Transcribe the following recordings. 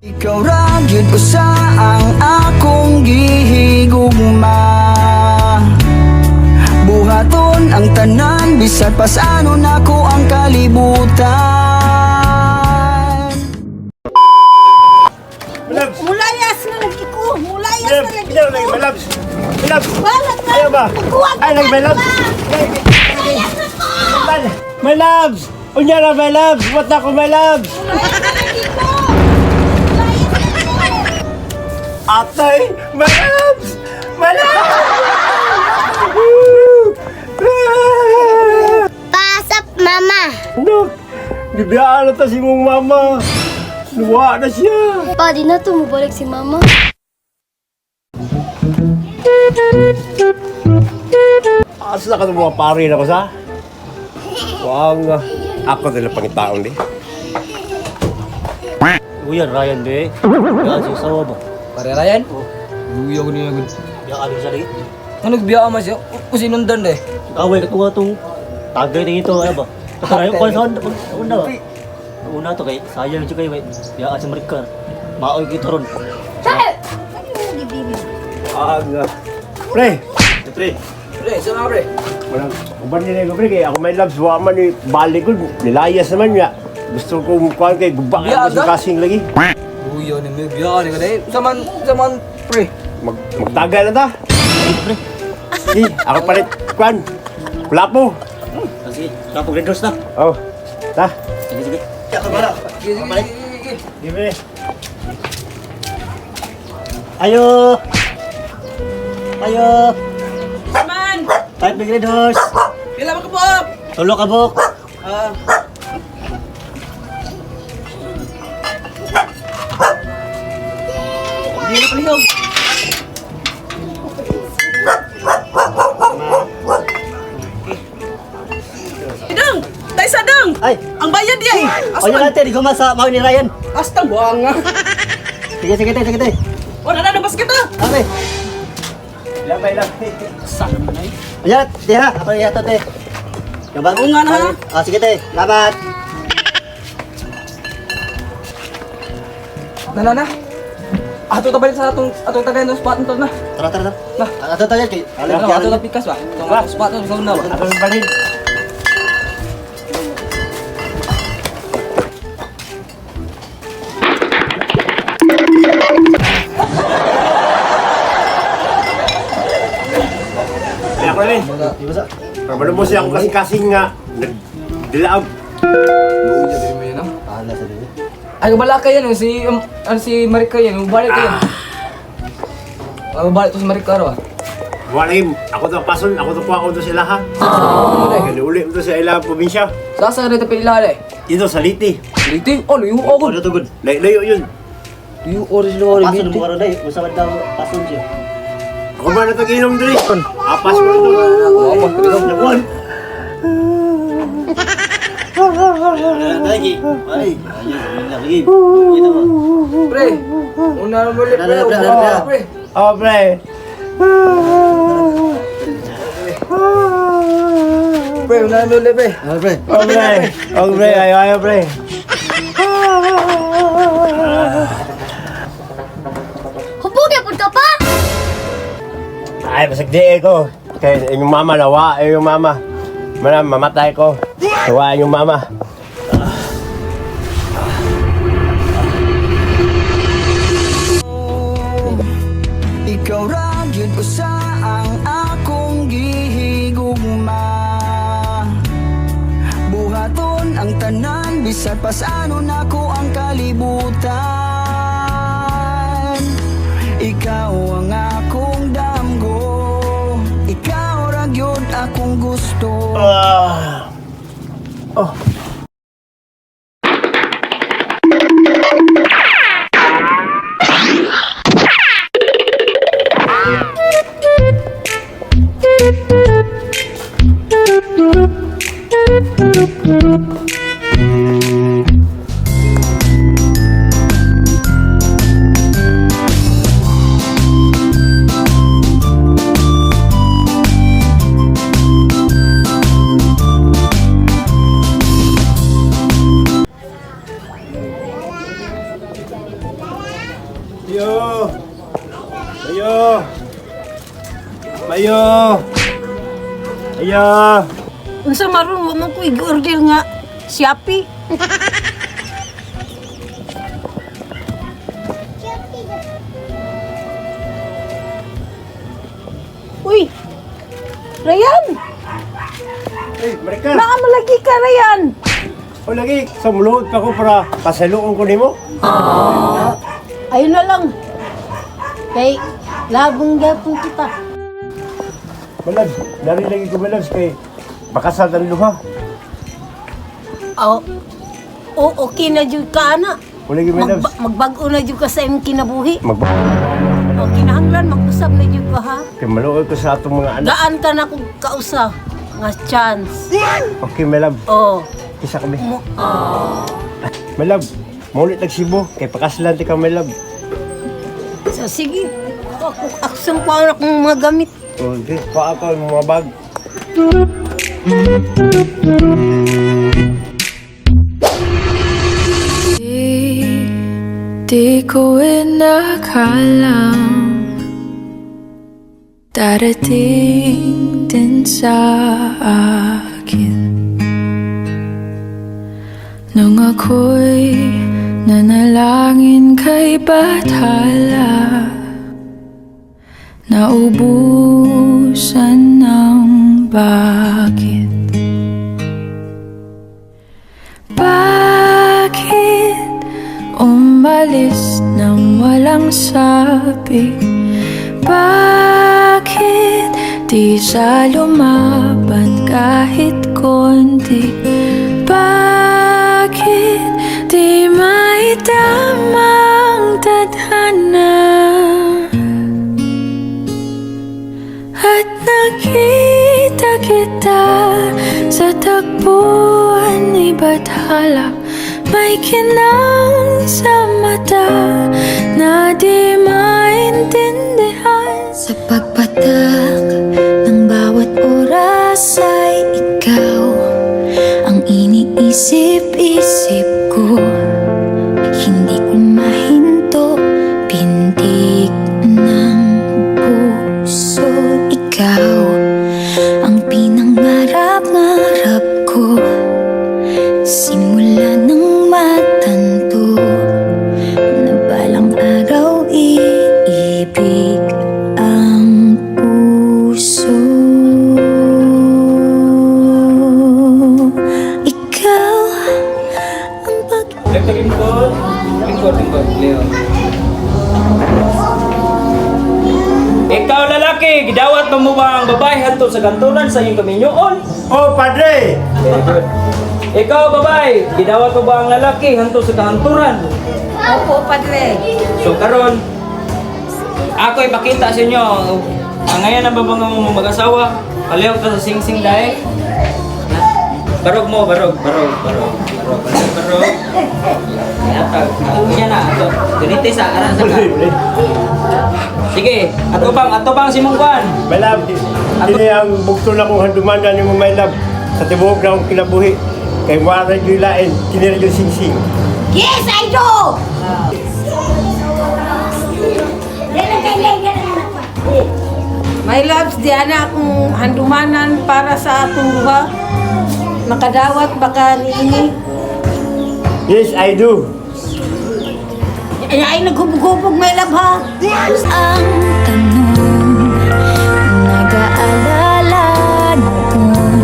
Ikaw ra gyud usa ang akong gihigugma. Buhaton ang tanan bisag pa sano nako ang kalibutan. Mulayas na lagi ko. Mulayas na lagi ko. Malabs. Malabs. Balat na. Ayaw ba? Ay, malabs. Mulayas na ko. My loves! Unya na, my loves! Mata ko, my loves! Mulayas na lagi ko. Mulayas na ko. Atay! My loves! My loves! Pasap, mama. Look! Bibiyaan na ta si mong mama! Luwa na siya! Pa, di na tumubalik si mama. Asa ka ito mga pari na ko sa? Wang, ako nila pangitaon di. Uyan, Ryan be. Yan, si sawa ba? Pare Ryan? Luya ko niya gud. Yan, ano sa rin? Ano nagbiya mas yo? Kusinundan deh. Away ka tunga itong tagay na ito, ano ba? Tatarayo ko sa una ba? Una to kay sayang siya kayo, biyaan sa Marikar. Maoy kita ron. Ang, pre! Pre, Pre, sama pre. Walang, uban nila yung pre, kaya ako may loves, wa man ni balik ko, nilayas naman niya. Gusto ko kuhan kay gubak Yeah, ako sa kasing lagi. Luya ni may biya ni kada. Saman pre. Magtagal na ta. pre. Di, ako palit, kuhan. Plapo. Kasi, kapag red rose na. Oh, ta. Sige, sige. Sige. Di pre. Ayo! Ayo! Saman. Kahit may red horse. Pila mo kabok. Tulo ka, Bok. Di na palihog. Idang! Tay sadang! Ay! Ang bayad yan! O yun natin, di ko masa mawin ni Ryan. Astang buwanga! Sige, sige, sige, sige. O, nananabas kita! Okay. Labay lang. Saan naman ay? Ayan, tiha. Ako yung yato, te. Gabang. Oo nga na, ha? Ah, sige, te. Labat. Na. Ato ta balik sa atong tagay no spot nito na. Tara, tara, tara. Na. Ato tayo, kay. Ano ato ta pikas ba? Tong spot sa una ba? Ako yung balin. Ay, ako rin. Di ba sa? Pabalo mo siya ako kasing-kasing nga. Nagdilaog. Luya din mo yan. Pahala sa dito. Ay bala kayo no si Marika yan. Balik kayo. Balik to si Marika ro. Walim, ako to pason, ako to kuha ko to sila ha. Kaya uli mo to sa ilang probinsya. Sasa na tapil ilale. Dito sa Liti. Dito oh luyo ako. Ano to, good? Layo yun. Luyo oras lo Paso na mo karon day. Usawan daw, pason siya. Ako ba na tag-inom dali? Apas mo ito. Oh, pagkaligaw. Nakuhan. Lagi. Ay, ayun lagi. Ito mo. Pre. Una mo le pre. Pre. Oh, pre. Pre, una mo le pre. Ano, pre? Oh, pre. Oh, pre. Ayaw, pre. Hubugi po ka pa. Ay, masagdi ko. Kaya yung mama, lawa. Yung mama. Mamatay ko. Lawa yung mama. Ikaw ra gyud usa ang akong gihigugma. Buhaton ang tanan bisag pa sano nako ang kalibutan. Ikaw ang akong damgo. Ikaw ra gyud akong gusto. Oh. Mayo! Mayo! Mayo! Mayo! Unsa maron mo ko i-order nga Shopee. Uy! Ryan! Hey, Marika! Naamalagi ka, Ryan! O lagi, sa muluhod pa ko para pasaluon ko nimo. Ayun na lang. Kay, labong gapon kita. Malab, dari lagi ko malab kay bakasal ang luha. Oh, okay na jud ka, ana. O lagi malab. Magbago na jud ka sa imong kinabuhi. Mag- O, kinahanglan, mag-usap na jud ka, ha? kay maluoy ko sa atong mga anak. Gaan ka na kung kausa. Nga chance. Okay, malab. Oh. Isa kami. Malab, maulit nagsibo. Kay pakaslan ti ka, malab. So, sige. Aksyon pa ako ng mga gamit. Okay, pa ako ang mga bag. Di ko inakalang darating din sa akin nung ako'y nanalangin kay Bathala, naubusan ng bakit. Bakit umalis nang walang sabi? Bakit di sa lumaban kahit konti? Bakit di maitamang tadhana? At nakita kita sa tagpuan ni Bathala, may kinang sa mata na di maintindihan. Sa pagpatak ng bawat oras ay ikaw ang iniisip-isip ko. Hindi ko mahinto, pintig ng puso. Ikaw ang pinangarap-ngarap ko, simula nang matanto na balang araw iibig ang puso. Ikaw ang Lingkod. Leo. Ikaw lalaki, gidawat mo ba ang babae hanto sa kantunan sa iyong kaminyoon? Oh, padre! Very good. Ikaw babae, gidawat mo ba ang lalaki hanto sa kahanturan? Opo, padre. So karon, ako ipakita sa inyo ang ngayon ang babang mag-asawa. Palihog ka sa sing-sing dahil. Barog mo, barog. Yatag. Yan na, ato. Ganito sa aran sa ka. Sige, ato bang simong kwan. Malab, hindi ang bugto na kong handumanan yung mga malab sa tibuok na akong kinabuhi. Kay Mara yung lain, kinira yung sing-sing. Yes, I do! My loves, diyan na akong handumanan para sa atong duha. Makadawat baka niini. Yes, I do. Ay, naghubog-hubog, my love, ha? ang tanong, nag-aalala noon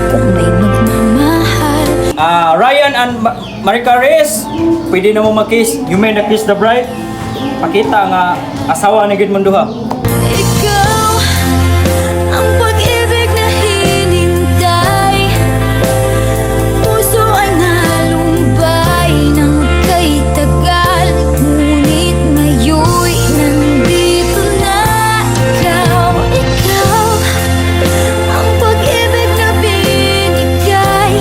kung may magmamahal. Ryan and Marika Reyes, pwede na mo mag-kiss. You may na kiss the bride. Pakita nga asawa ni Gid Munduha. Ikaw ang pag-ibig na hinintay, puso ay nalumbay ng kay tagal, ngunit ngayon'y nandito na ikaw. Ikaw ang pag-ibig na binigay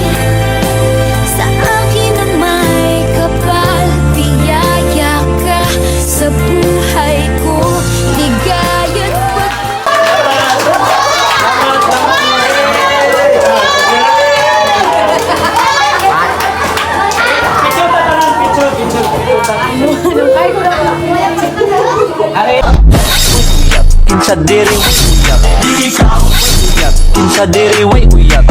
sa akin ang may kapal, biyaya ka sa buhay ko, ligaya't Kinsa diri uyab, kinsa diri way uyab.